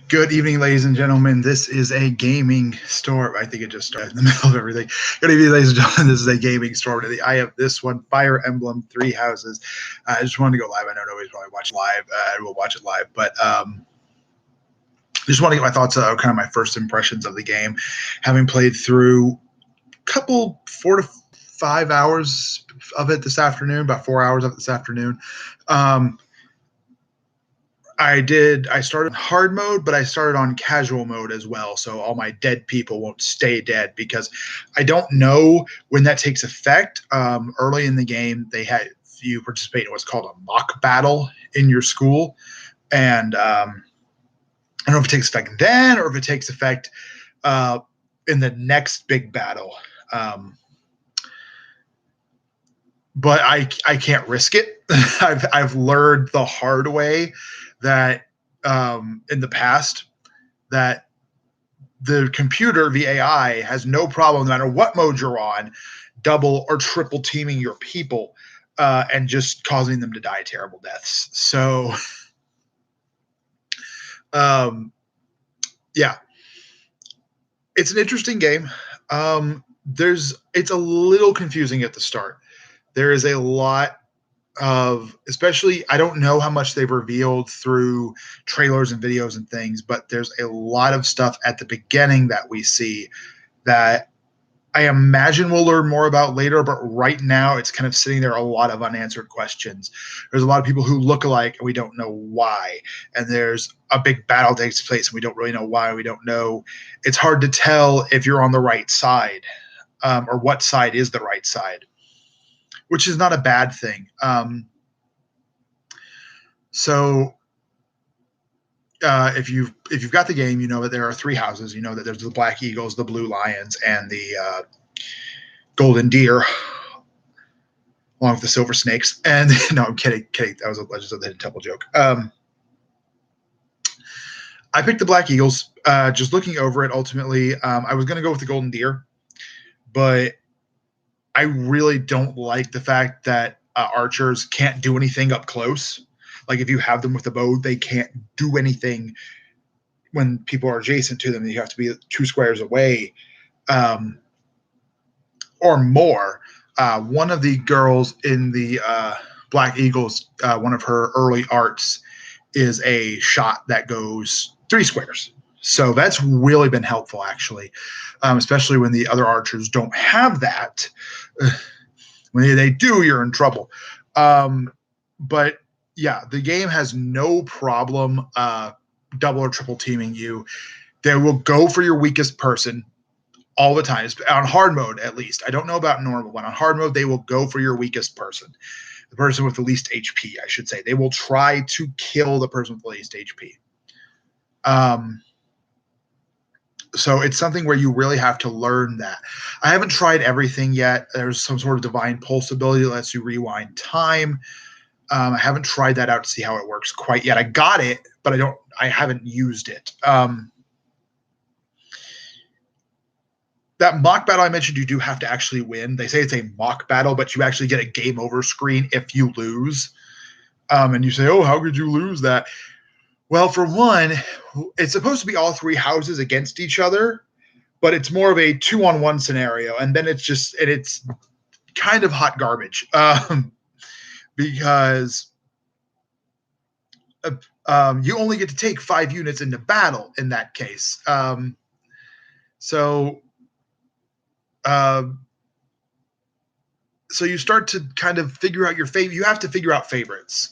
Good evening, ladies and gentlemen. This is a gaming store. I think it just started in the middle of everything. Good evening, ladies and gentlemen. This is a gaming store. I have this one, Fire Emblem Three Houses. I just wanted to go live. I know nobody's probably watching live. We'll watch it live, but just want to get my thoughts, kind of my first impressions of the game, having played through a couple 4 to 5 hours of it this afternoon, about 4 hours of it this afternoon. I started hard mode, but I started on casual mode as well. So all my dead people won't stay dead because I don't know when that takes effect. Early in the game, they had you participate in what's called a mock battle in your school. And I don't know if it takes effect then or if it takes effect in the next big battle. But I can't risk it. I've learned the hard way that in the past that the computer, the AI, has no problem, no matter what mode you're on, double or triple teaming your people and just causing them to die terrible deaths. So, yeah, it's an interesting game. It's a little confusing at the start. There is a lot of, especially, I don't know how much they've revealed through trailers and videos and things, but there's a lot of stuff at the beginning that we see that I imagine we'll learn more about later, but right now it's kind of sitting there, a lot of unanswered questions. There's a lot of people who look alike and we don't know why. And there's a big battle takes place and we don't really know why. We don't know. It's hard to tell if you're on the right side or what side is the right side, which is not a bad thing. If you've got the game, you know that there are three houses. You know that there's the Black Eagles, the Blue Lions, and the Golden Deer, along with the Silver Snakes. And no, I'm kidding. That was just a Hidden Temple joke. I picked the Black Eagles. Just looking over it, ultimately, I was going to go with the Golden Deer, but I really don't like the fact that archers can't do anything up close. Like if you have them with a bow, they can't do anything when people are adjacent to them. You have to be 2 squares away or more. One of the girls in the Black Eagles, one of her early arts is a shot that goes 3 squares. So that's really been helpful, actually, especially when the other archers don't have that. When they do, you're in trouble. But yeah, the game has no problem double or triple teaming you. They will go for your weakest person all the time. It's on hard mode, at least. I don't know about normal, but on hard mode, they will go for your weakest person. The person with the least HP, I should say. They will try to kill the person with the least HP. So it's something where you really have to learn that. I haven't tried everything yet. There's some sort of divine pulse ability that lets you rewind time. I haven't tried that out to see how it works quite yet. I got it, but I haven't used it. That mock battle I mentioned, you do have to actually win. They say it's a mock battle, but you actually get a game over screen if you lose. And you say, oh, how could you lose that? Well, for one, it's supposed to be all 3 houses against each other, but it's more of a 2-on-1 scenario. And then it's kind of hot garbage because you only get to take 5 units into battle in that case. So you start to kind of figure out your favorite. You have to figure out favorites.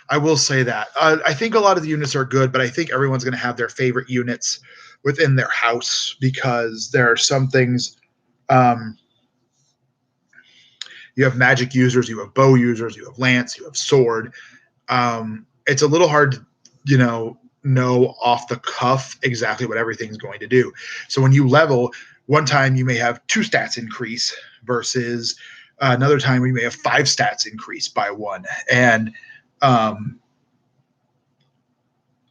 I will say that. I think a lot of the units are good, but I think everyone's going to have their favorite units within their house because there are some things. You have magic users, you have bow users, you have lance, you have sword. It's a little hard to, know off the cuff exactly what everything's going to do. So when you level, one time you may have 2 stats increase versus another time we may have 5 stats increase by 1. And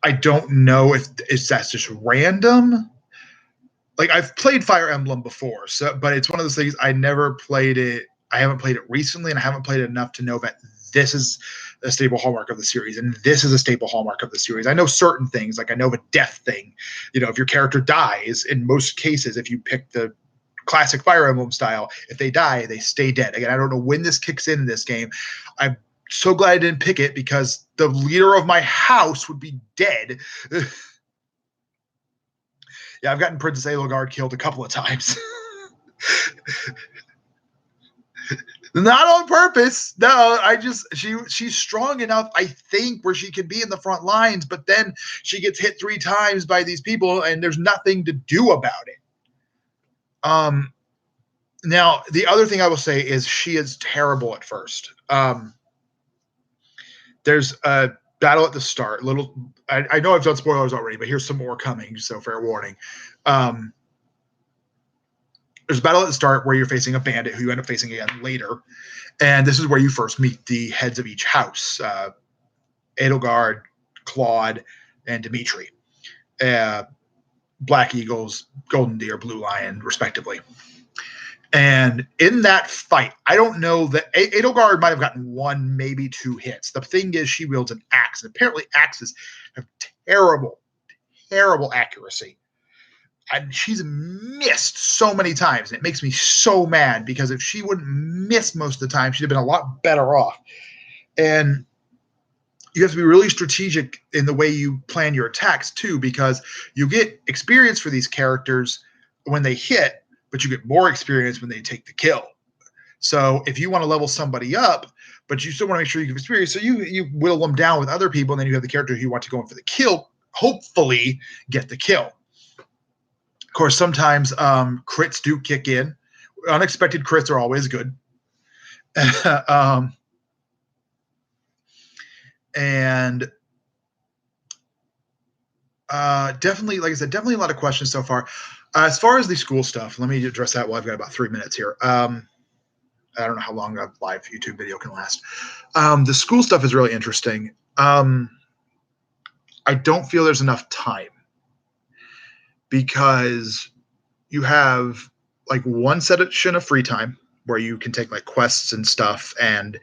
I don't know if that's just random. Like I've played Fire Emblem before, but it's one of those things I never played it. I haven't played it recently, and I haven't played it enough to know that this is a staple hallmark of the series, and this is a staple hallmark of the series. I know certain things, like I know of a death thing. If your character dies, in most cases, if you pick the classic Fire Emblem style, if they die, they stay dead. Again, I don't know when this kicks in this game. I'm so glad I didn't pick it because the leader of my house would be dead. Yeah, I've gotten Princess Edelgard killed a couple of times. Not on purpose. No, she's strong enough, I think, where she can be in the front lines, but then she gets hit 3 times by these people and there's nothing to do about it. Now, the other thing I will say is she is terrible at first. There's a battle at the start. I know I've done spoilers already, but here's some more coming, so fair warning. There's a battle at the start where you're facing a bandit who you end up facing again later. And this is where you first meet the heads of each house, Edelgard, Claude, and Dimitri. Black Eagles, Golden Deer, Blue Lion, respectively. And in that fight, I don't know that Edelgard might have gotten 1, maybe 2 hits. The thing is, she wields an axe, and apparently axes have terrible, terrible accuracy. And she's missed so many times, and it makes me so mad because if she wouldn't miss most of the time, she'd have been a lot better off. And you have to be really strategic in the way you plan your attacks too, because you get experience for these characters when they hit, but you get more experience when they take the kill. So if you want to level somebody up, but you still want to make sure you give experience, so you whittle them down with other people, and then you have the character who you want to go in for the kill, hopefully get the kill. Of course, sometimes crits do kick in. Unexpected crits are always good. And definitely, like I said, definitely a lot of questions so far. As far as the school stuff, let me address that while I've got about 3 minutes here. I don't know how long a live YouTube video can last. The school stuff is really interesting. I don't feel there's enough time, because you have like one section of free time where you can take like quests and stuff and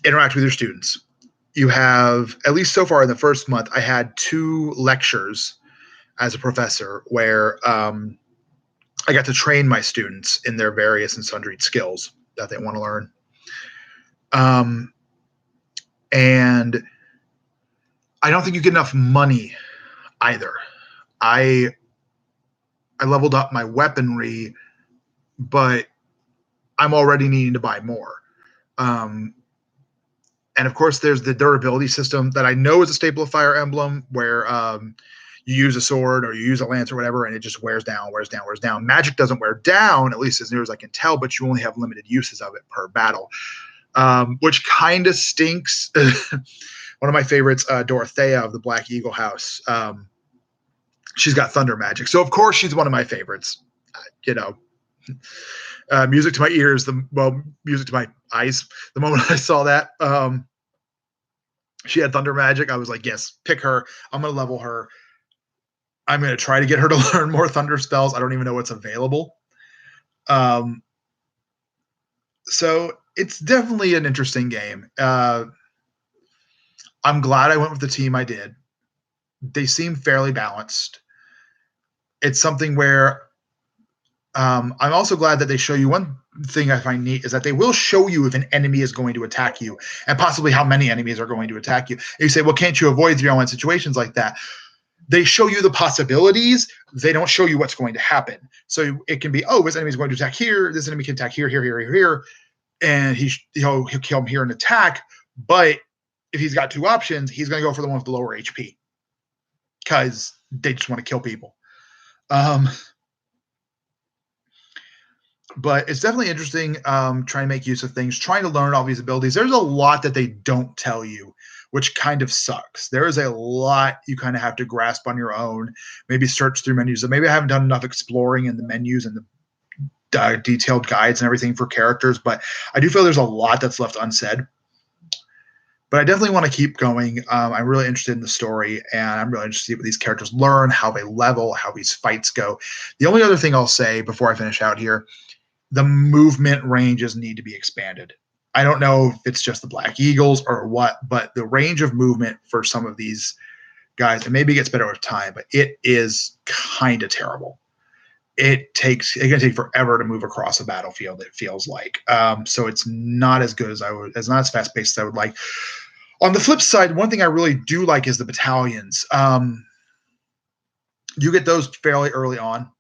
interact with your students. You have, at least so far in the first month, I had 2 lectures as a professor where I got to train my students in their various and sundry skills that they want to learn. And I don't think you get enough money either. I leveled up my weaponry, but I'm already needing to buy more. And of course, there's the durability system that I know is a staple of Fire Emblem, where you use a sword or you use a lance or whatever, and it just wears down, wears down, wears down. Magic doesn't wear down, at least as near as I can tell, but you only have limited uses of it per battle, which kind of stinks. One of my favorites, Dorothea of the Black Eagle House, she's got thunder magic. So, of course, she's one of my favorites. Music to my ears, music to my eyes. The moment I saw that, she had thunder magic, I was like, yes, pick her. I'm going to level her. I'm going to try to get her to learn more thunder spells. I don't even know what's available. So it's definitely an interesting game. I'm glad I went with the team I did. They seem fairly balanced. It's something where I'm also glad that they show you. One thing I find neat is that they will show you if an enemy is going to attack you, and possibly how many enemies are going to attack you. And you say, well, can't you avoid 3-on-1 situations like that? They show you the possibilities. They don't show you what's going to happen. So it can be, oh, this enemy is going to attack here. This enemy can attack here, here, here, here, here. And he'll kill him here and attack. But if he's got 2 options, he's going to go for the one with the lower HP, because they just want to kill people. But it's definitely interesting, trying to make use of things, trying to learn all these abilities. There's a lot that they don't tell you, which kind of sucks. There is a lot you kind of have to grasp on your own, maybe search through menus. So maybe I haven't done enough exploring in the menus and the detailed guides and everything for characters, but I do feel there's a lot that's left unsaid. But I definitely want to keep going. I'm really interested in the story, and I'm really interested in what these characters learn, how they level, how these fights go. The only other thing I'll say before I finish out here, the movement ranges need to be expanded. I don't know if it's just the Black Eagles or what, but the range of movement for some of these guys, and maybe it gets better with time, but it is kind of terrible. It can take forever to move across a battlefield. It feels like so it's not as good as not as fast paced as I would like. On the flip side, one thing I really do like is the battalions. You get those fairly early on,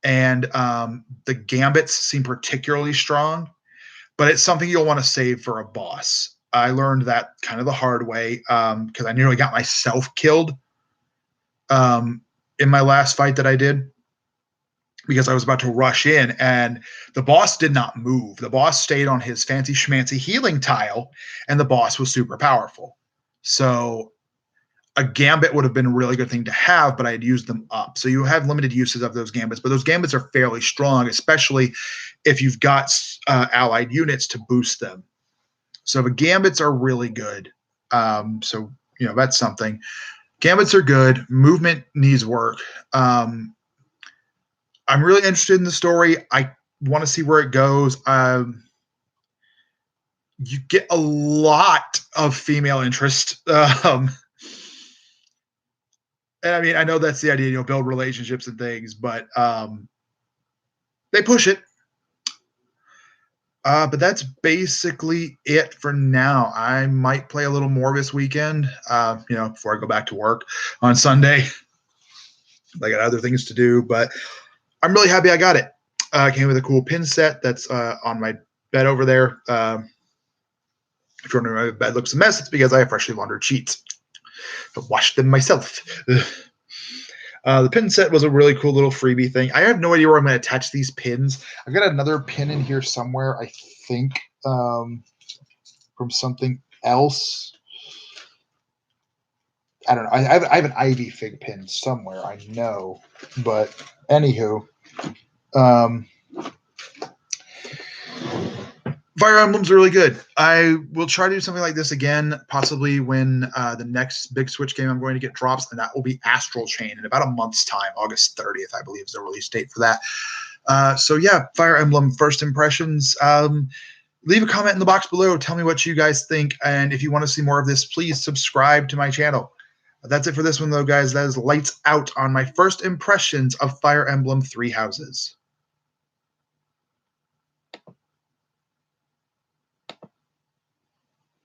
and the gambits seem particularly strong, but it's something you'll want to save for a boss. I learned that kind of the hard way because I nearly got myself killed in my last fight that I did, because I was about to rush in and the boss did not move. The boss stayed on his fancy schmancy healing tile, and the boss was super powerful. So a gambit would have been a really good thing to have, but I had used them up. So you have limited uses of those gambits, but those gambits are fairly strong, especially if you've got allied units to boost them. So the gambits are really good. So, that's something. Gambits are good. Movement needs work. I'm really interested in the story. I want to see where it goes. You get a lot of female interest. And I mean, I know that's the idea, build relationships and things, but they push it. But that's basically it for now. I might play a little more this weekend, before I go back to work on Sunday. I got other things to do, but I'm really happy I got it. Came with a cool pin set that's on my bed over there. If you're wondering why my bed looks a mess, it's because I have freshly laundered sheets. I washed them myself. The pin set was a really cool little freebie thing. I have no idea where I'm going to attach these pins. I've got another pin in here somewhere, I think, from something else. I don't know. I have an Ivy Fig pin somewhere, I know. But anywho, Fire Emblem's really good. I will try to do something like this again, possibly when the next big Switch game I'm going to get drops, and that will be Astral Chain in about a month's time. August 30th, I believe, is the release date for that. So yeah, Fire Emblem first impressions. Leave a comment in the box below. Tell me what you guys think, and if you want to see more of this, please subscribe to my channel. That's it for this one, though, guys. That is lights out on my first impressions of Fire Emblem Three Houses.